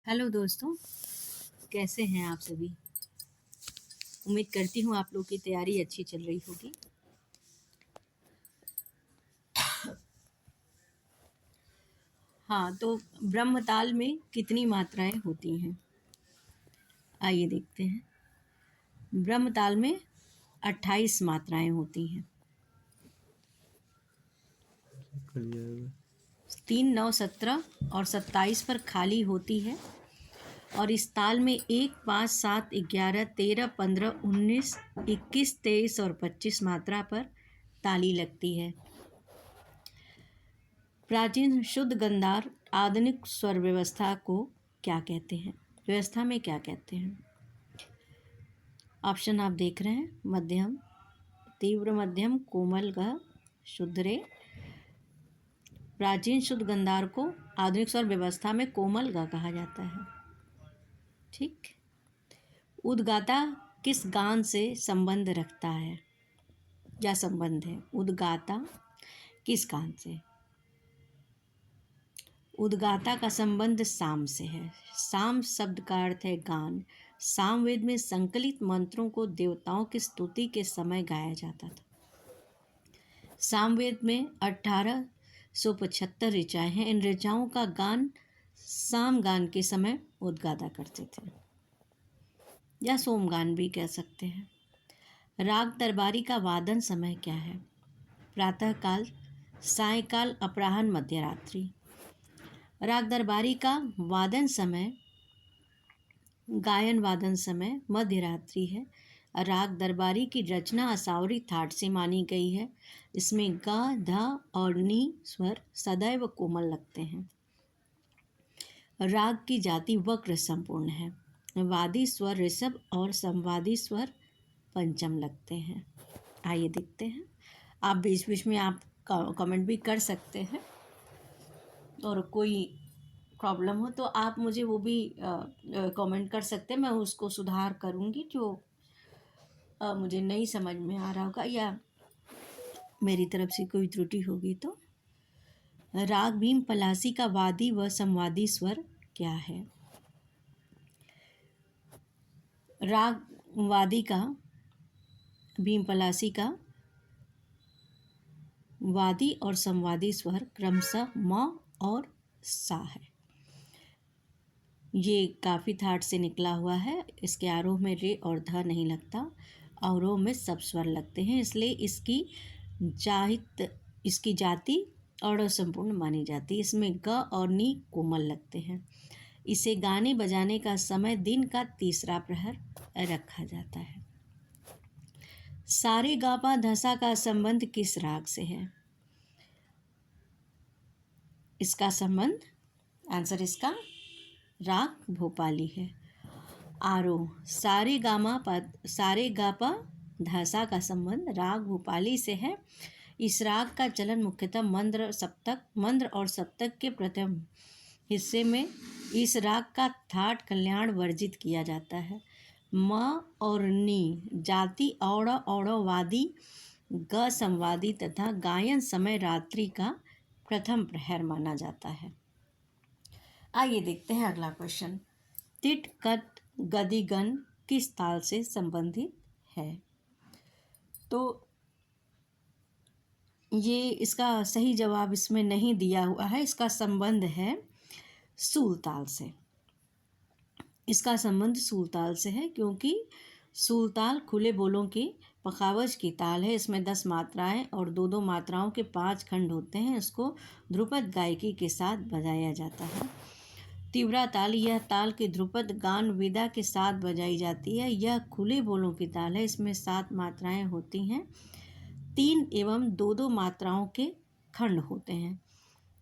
Hello दोस्तों, कैसे हैं आप सभी। उम्मीद करती हूँ आप लोग की तैयारी अच्छी चल रही होगी। हाँ, तो ब्रह्मताल में कितनी मात्राएं होती हैं, आइए देखते हैं। ब्रह्मताल में 28 मात्राएं होती हैं। 3, 9, 17 और 27 पर खाली होती है। और इस ताल में 1, 5, 7, 11, 13, 15, 19, 21, 23 और 25 मात्रा पर ताली लगती है। प्राचीन शुद्ध गंधार आधुनिक स्वर व्यवस्था को क्या कहते हैं? व्यवस्था में क्या कहते हैं? ऑप्शन आप देख रहे हैं। मध्यम, तीव्र मध्यम, कोमल ग, शुद्ध रे। प्राचीन शुद्ध गंधार को आधुनिक स्वर व्यवस्था में कोमल ग कहा जाता है। ठीक। उद्गाता किस गान से संबंध रखता है या संबंध है? उद्गाता किस गान से? उद्गाता का संबंध साम से है। साम शब्द का अर्थ है गान। सामवेद में संकलित मंत्रों को देवताओं की स्तुति के समय गाया जाता था। सामवेद में 1875 ऋचाएँ हैं। इन ऋचाओं का गान साम गान के समय उद्गाता करते थे, या सोमगान भी कह सकते हैं। राग दरबारी का वादन समय क्या है? प्रातःकाल, सायंकाल, अपराह्न, मध्यरात्रि। राग दरबारी का वादन समय, गायन वादन समय मध्यरात्रि है। राग दरबारी की रचना असावरी थाट से मानी गई है। इसमें ग, ध और नी स्वर सदैव कोमल लगते हैं। राग की जाति वक्र संपूर्ण है। वादी स्वर ऋषभ और संवादी स्वर पंचम लगते हैं। आइए देखते हैं। आप बीच बीच में आप कमेंट भी कर सकते हैं, और कोई प्रॉब्लम हो तो आप मुझे वो भी कमेंट कर सकते हैं। मैं उसको सुधार करूँगी जो मुझे नहीं समझ में आ रहा होगा या मेरी तरफ से कोई त्रुटि होगी तो। राग भीम पलासी का वादी व संवादी स्वर क्या है? राग वादी का, भीम पलासी का वादी और संवादी स्वर क्रमशः म और सा है। ये काफ़ी थाट से निकला हुआ है। इसके आरोह में रे और ध नहीं लगता, अवरोह में सब स्वर लगते हैं, इसलिए इसकी जाति और संपूर्ण मानी जाती है। इसमें ग और नी कोमल लगते हैं। इसे गाने बजाने का समय दिन का तीसरा प्रहर रखा जाता है। सारे गापा धसा का संबंध किस राग से है? इसका संबंध, आंसर इसका राग भोपाली है। आरोह, सारे गापा धसा का संबंध राग भोपाली से है। इस राग का चलन मुख्यतः मंद्र और सप्तक के प्रथम हिस्से में इस राग का थाट कल्याण वर्जित किया जाता है। म और नी जाति औड़ औड़वादी, ग संवादी तथा गायन समय रात्रि का प्रथम प्रहर माना जाता है। आइए देखते हैं अगला क्वेश्चन। तिट कट गदिगन किस ताल से संबंधित है? तो ये इसका सही जवाब इसमें नहीं दिया हुआ है। इसका संबंध है सूल ताल से। इसका संबंध सूल ताल से है, क्योंकि सूल ताल खुले बोलों की पखावज की ताल है। इसमें 10 मात्राएं और 2-2 मात्राओं के 5 खंड होते हैं। इसको ध्रुपद गायकी के साथ बजाया जाता है। तीव्रा ताल, यह ताल की ध्रुपद गान विदा के साथ बजाई जाती है। यह खुले बोलों की ताल है। इसमें 7 मात्राएं होती हैं। 3 एवं 2-2 मात्राओं के खंड होते हैं।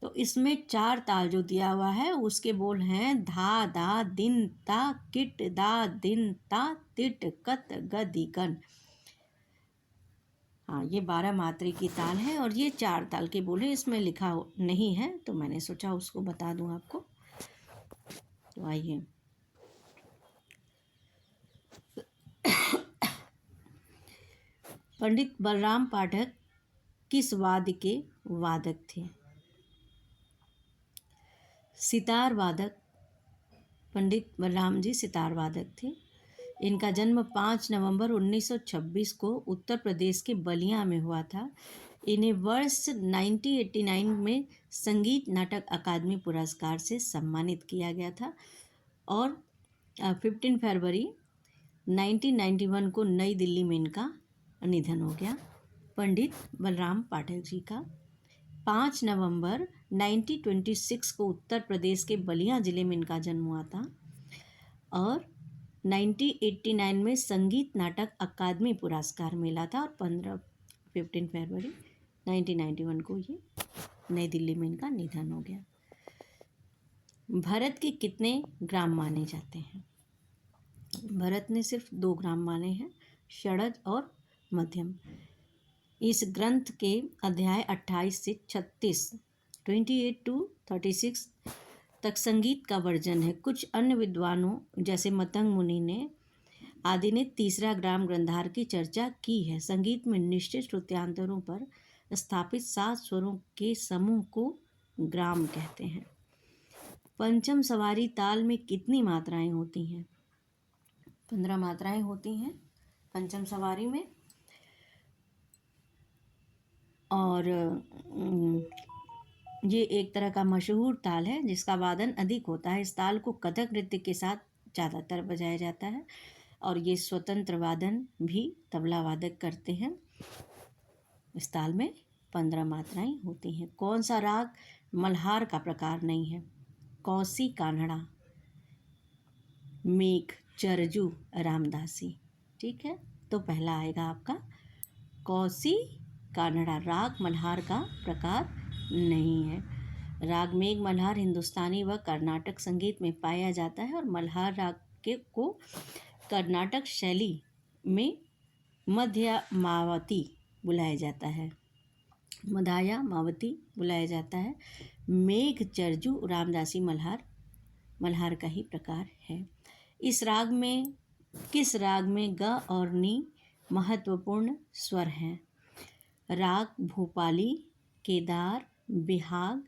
तो इसमें 4 ताल जो दिया हुआ है उसके बोल हैं धा दा दिन ता किट दा दिन ता तिट कत गदिगन। हाँ, ये 12 मात्रे की ताल है और ये 4 ताल के बोल हैं। इसमें लिखा नहीं है तो मैंने सोचा उसको बता दूं आपको। तो आइए, पंडित बलराम पाठक किस वाद्य के वादक थे? सितार वादक, पंडित बलराम जी सितार वादक थे। इनका जन्म 5 नवंबर 1926 को उत्तर प्रदेश के बलिया में हुआ था। इन्हें वर्ष 1989 में संगीत नाटक अकादमी पुरस्कार से सम्मानित किया गया था और 15 फरवरी 1991 को नई दिल्ली में इनका निधन हो गया। पंडित बलराम पाठक जी का 5 नवंबर 1926 को उत्तर प्रदेश के बलिया जिले में इनका जन्म हुआ था और 1989 में संगीत नाटक अकादमी पुरस्कार मिला था और 15 फरवरी 1991 को ये नई दिल्ली में इनका निधन हो गया। भरत के कितने ग्राम माने जाते हैं? भरत ने सिर्फ 2 ग्राम माने हैं, षडज और मध्यम। इस ग्रंथ के अध्याय 28 से 36 28 to 36 तक संगीत का वर्णन है। कुछ अन्य विद्वानों जैसे मतंग मुनि ने आदि ने तीसरा ग्राम ग्रंथार की चर्चा की है। संगीत में निश्चित श्रुत्यांतरों पर स्थापित 7 स्वरों के समूह को ग्राम कहते हैं। पंचम सवारी ताल में कितनी मात्राएं होती हैं? 15 मात्राएं होती हैं पंचम सवारी में। और ये एक तरह का मशहूर ताल है जिसका वादन अधिक होता है। इस ताल को कथक नृत्य के साथ ज़्यादातर बजाया जाता है और ये स्वतंत्र वादन भी तबला वादक करते हैं। इस ताल में 15 मात्राएं होती हैं। कौन सा राग मल्हार का प्रकार नहीं है? कौसी, कान्हड़ा, मेघ, चरजू, रामदासी। ठीक है, तो पहला आएगा आपका कौसी कान्हड़ा। राग मल्हार का प्रकार नहीं है। राग मेघ मल्हार हिंदुस्तानी व कर्नाटक संगीत में पाया जाता है और मल्हार राग को कर्नाटक शैली में मध्यमावती बुलाया जाता है। मधाया मावती बुलाया जाता है। मेघ, चरजू, रामदासी मल्हार का ही प्रकार है। इस राग में किस राग में ग और नी महत्वपूर्ण स्वर हैं? राग भूपाली, केदार, बिहाग,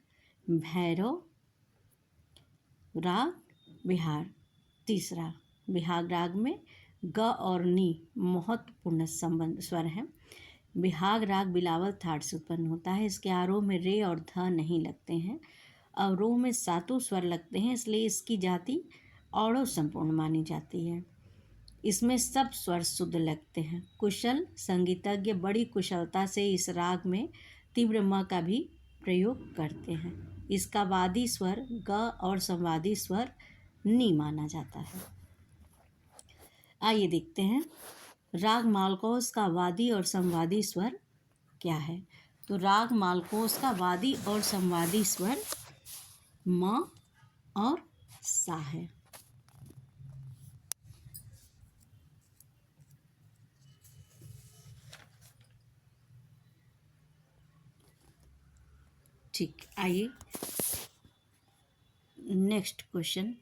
भैरव, राग बिहार। तीसरा बिहाग राग में ग और नी महत्वपूर्ण संबंध स्वर हैं। बिहाग राग बिलावल थाट से उत्पन्न होता है। इसके आरोह में रे और ध नहीं लगते हैं। अवरोह में सातों स्वर लगते हैं, इसलिए इसकी जाति औड़ो संपूर्ण मानी जाती है। इसमें सब स्वर शुद्ध लगते हैं। कुशल संगीतज्ञ बड़ी कुशलता से इस राग में तीव्र म का भी प्रयोग करते हैं। इसका वादी स्वर ग और संवादी स्वर नी माना जाता है। आइए देखते हैं राग मालकोस का वादी और संवादी स्वर क्या है। तो राग मालकोस का वादी और संवादी स्वर म और सा है। ठीक, आइए नेक्स्ट क्वेश्चन